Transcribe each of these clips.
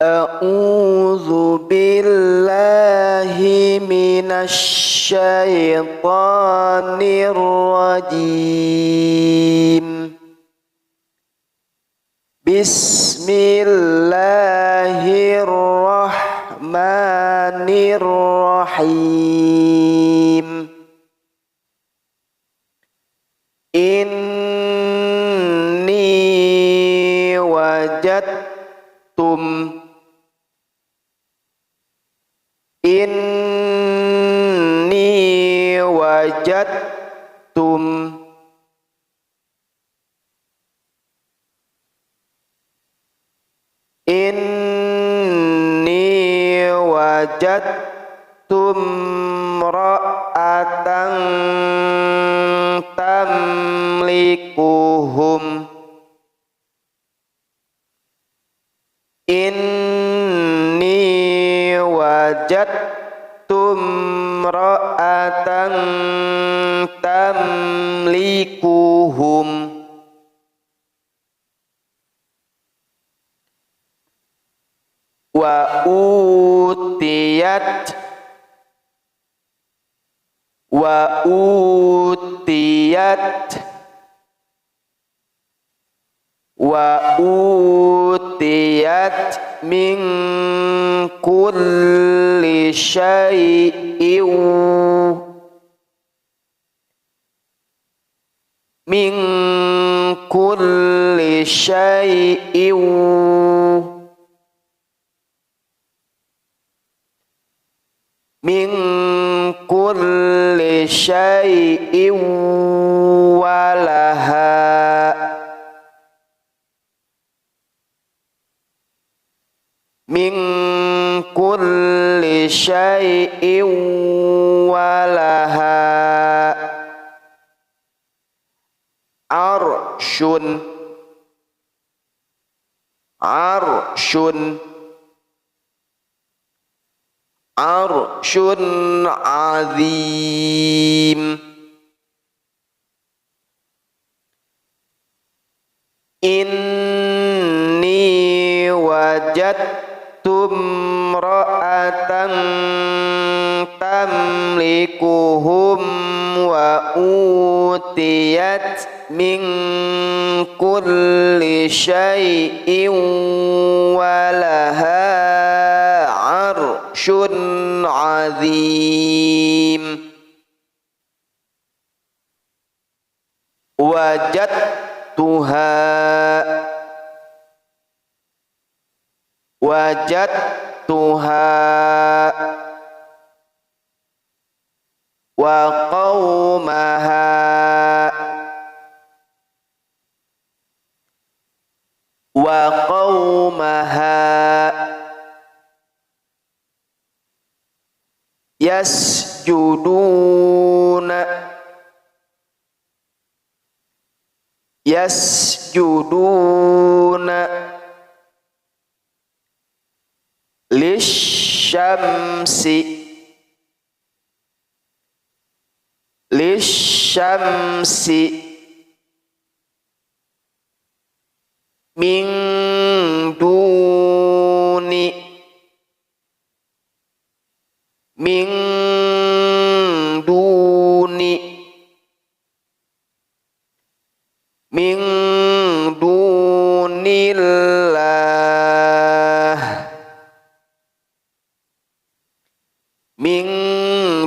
A'udzu billahi minasy syaithanir rajim. Bismillahirrahmanirrahim. Inni wajadtum Inni wajadtum Inni wajadtum ra'atan tamlikuhum Inni wajadtum ra'atan tamlikuhum wa utiyat min kulli syai'in min kulli syai'in min kulli syai'in walaha min kulli syai'in walaha arsyun azim. Inni wajadtum ra'atan tamlikuhum wa utiyat min kulli syai'in walaha arsyun azim. Wajadtuha wa qaumaha yasjuduna lisyamsi min duni min dunillah min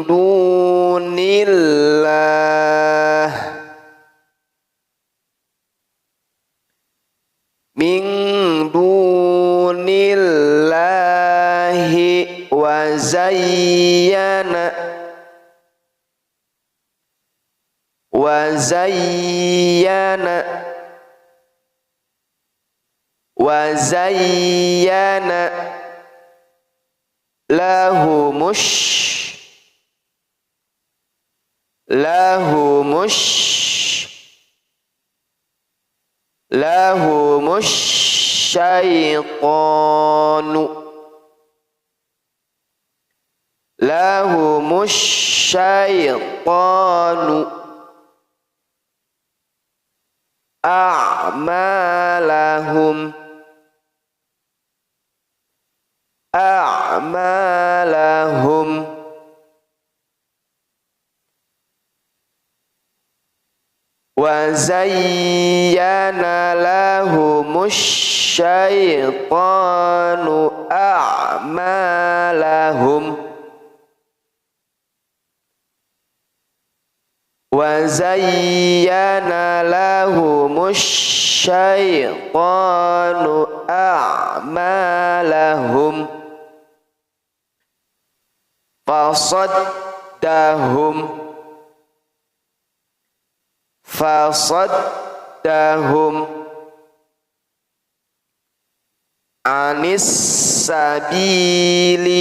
dunillah min dunillahi wa zayyana lahumush syaitanu a'malahum أعمالهم وزين لهم الشيطان أعمالهم وزين لهم الشيطان أعمالهم فصدهم عن السبيل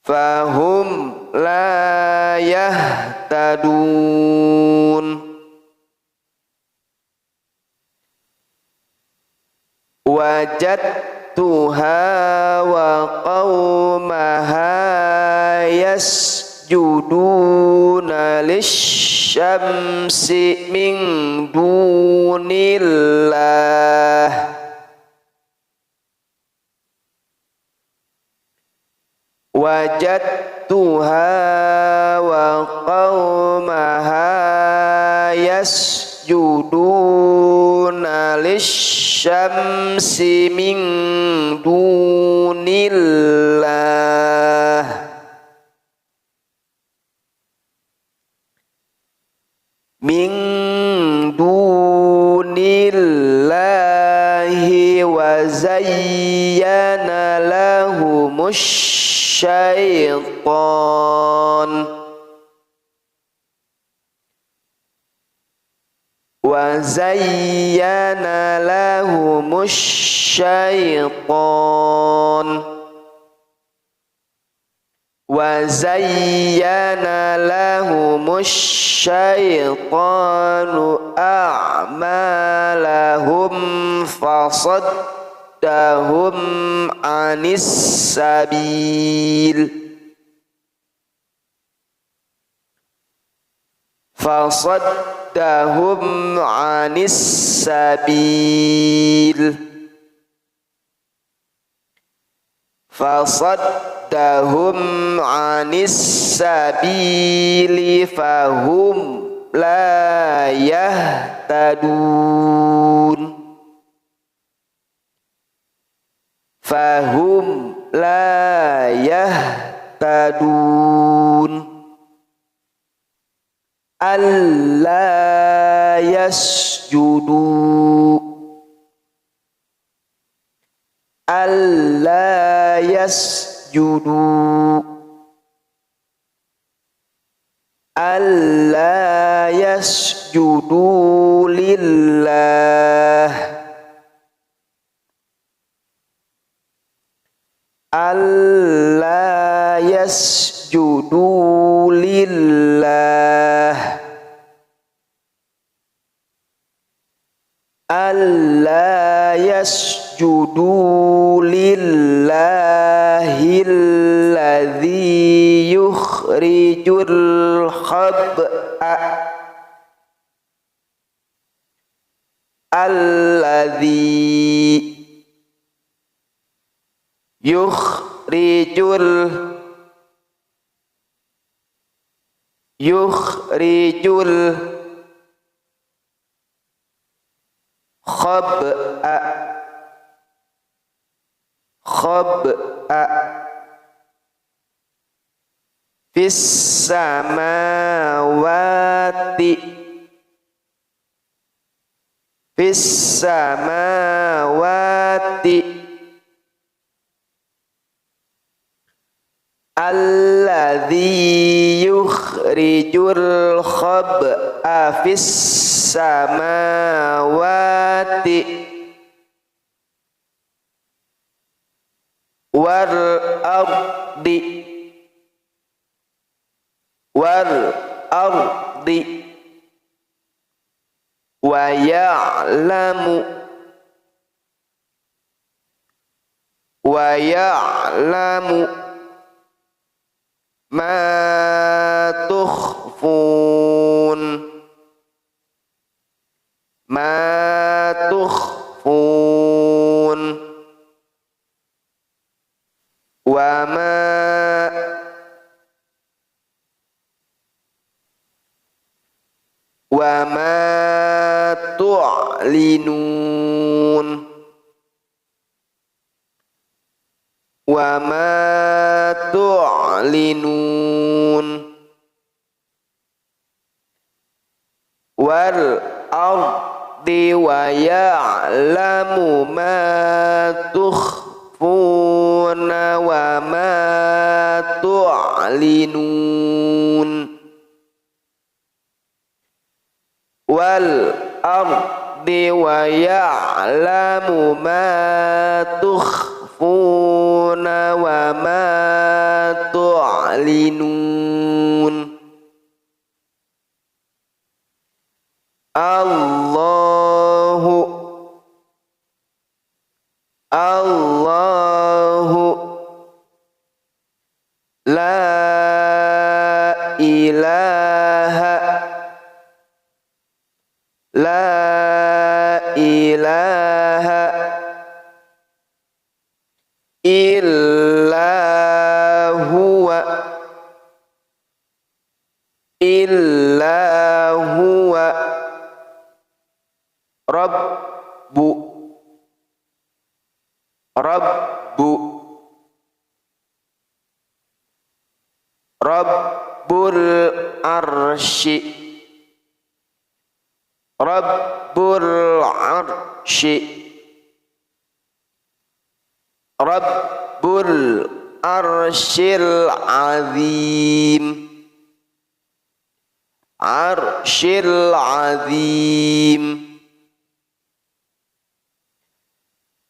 فهم لا يهتدون وجدتها وقومها يسجدون للشمس من دون الله يسجدون للشمس من دون الله وزين لهم الشيطان أعمالهم فصدهم عن السبيل فهم لا يهتدون ألا يسجدوا لله الذي يخرج الخبأ في السماوات الذي يخرج الخبأ في السماوات والأرض wal ardi wa ya'lamu ma tukhfun wa ma tu'linun wal ardi wa ya'lamu ma tukhfuna wa ma tu'linun wal ardi wa ya'lamu ma tukhfuna wa ma tu'linun Allahu la ilaha illa huwa Rabbul arshil azim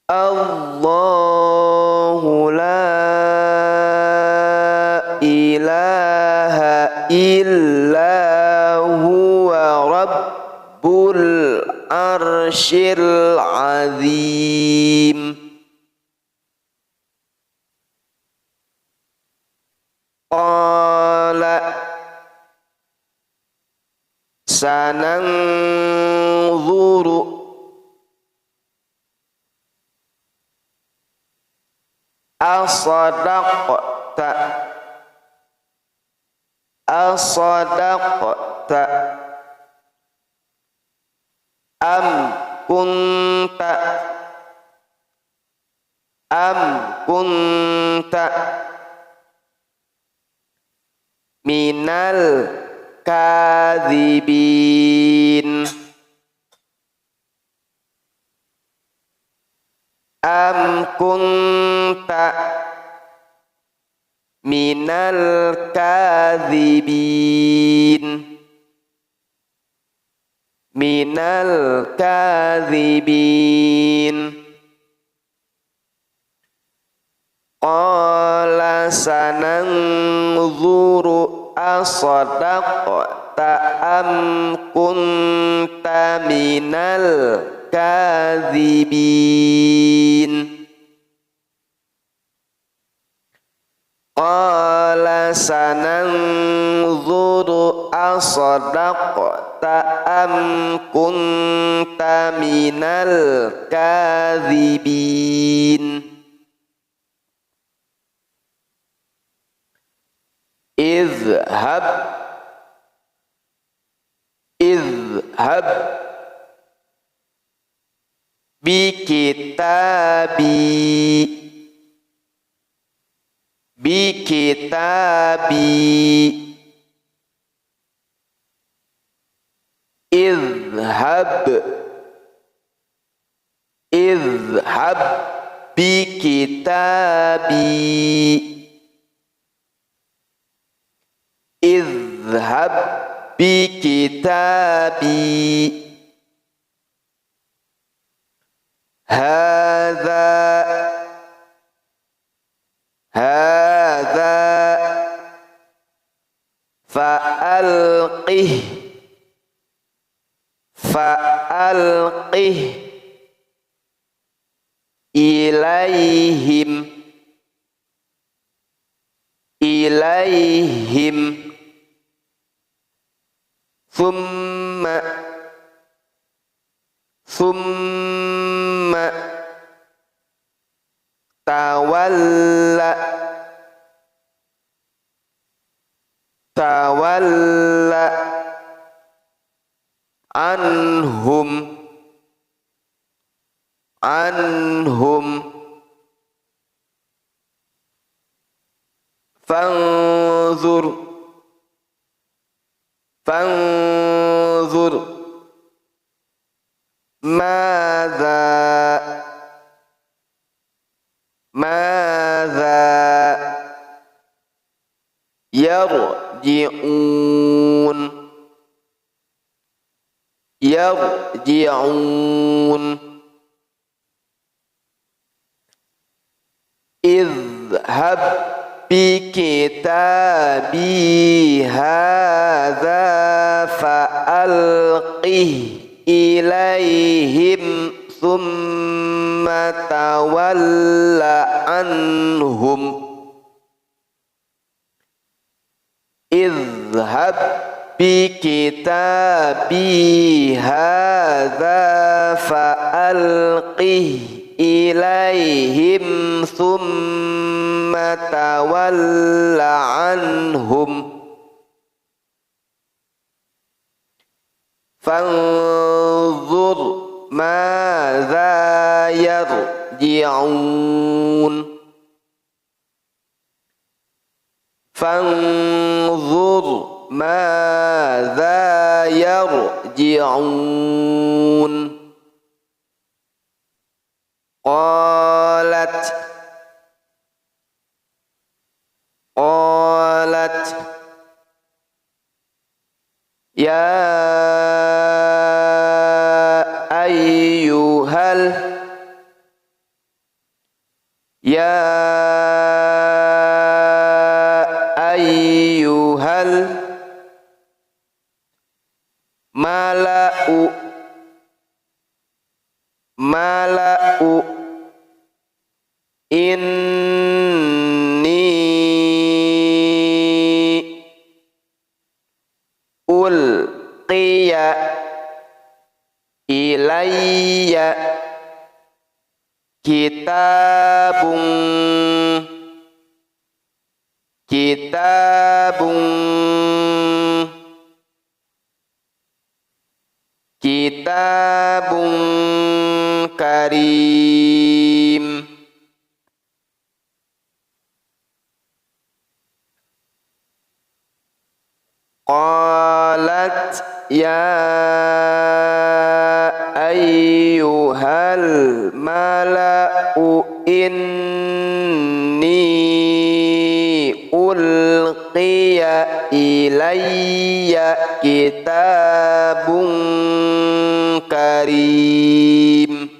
Allahu la ilaha illa huwa rabbul arshil azim qala sananzuru asadaqta am kunta minal kadhibin am kunta minal kadhibin qala sananzuru asadaqta am kunta minal kadhibin qala sananzuru asadaqta am kunta minal kadhibin Izhab bikitabi izhab bikitabi izhab bikitabi hadza fa'alqih fa'alqih ilaihim ilaihim thumma thumma tawalla tawalla anhum anhum fanzur fanzur madza madza yarji'un yarji'un idhhab bi kitabi hadza fa'alqih ilaihim thumma tawalla anhum idhhab bi kitabi hadza fa'alqih ilaihim thumma tawalla anhum fanzur madza yarji'un fanzur madza yarji'un qalat qalat ya ayyuhal ya ayyuhal mala'u mala'u inni ulqiya ilayya kitabun kitabun kitabun karim qalat ya ayyuhal mala'u inni ulqiya ilayya kitabun karim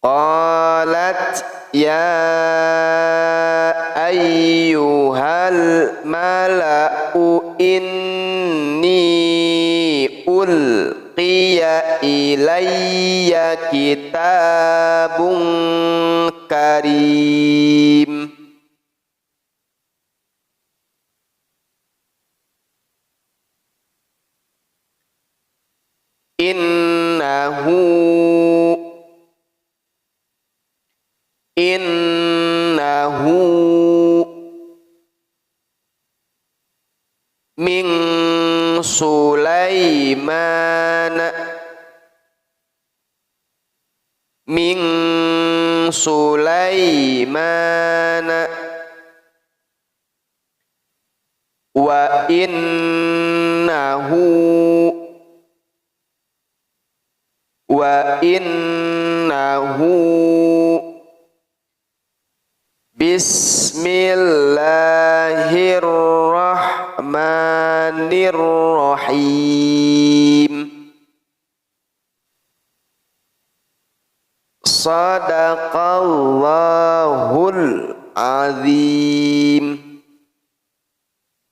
qalat ya ayyuhal mala'u inni ulqiya ilayya kitabun karim innahu min Sulaiman min Sulaiman wa innahu Bismillahirrahmanirrahim. Sadaqallahul azim.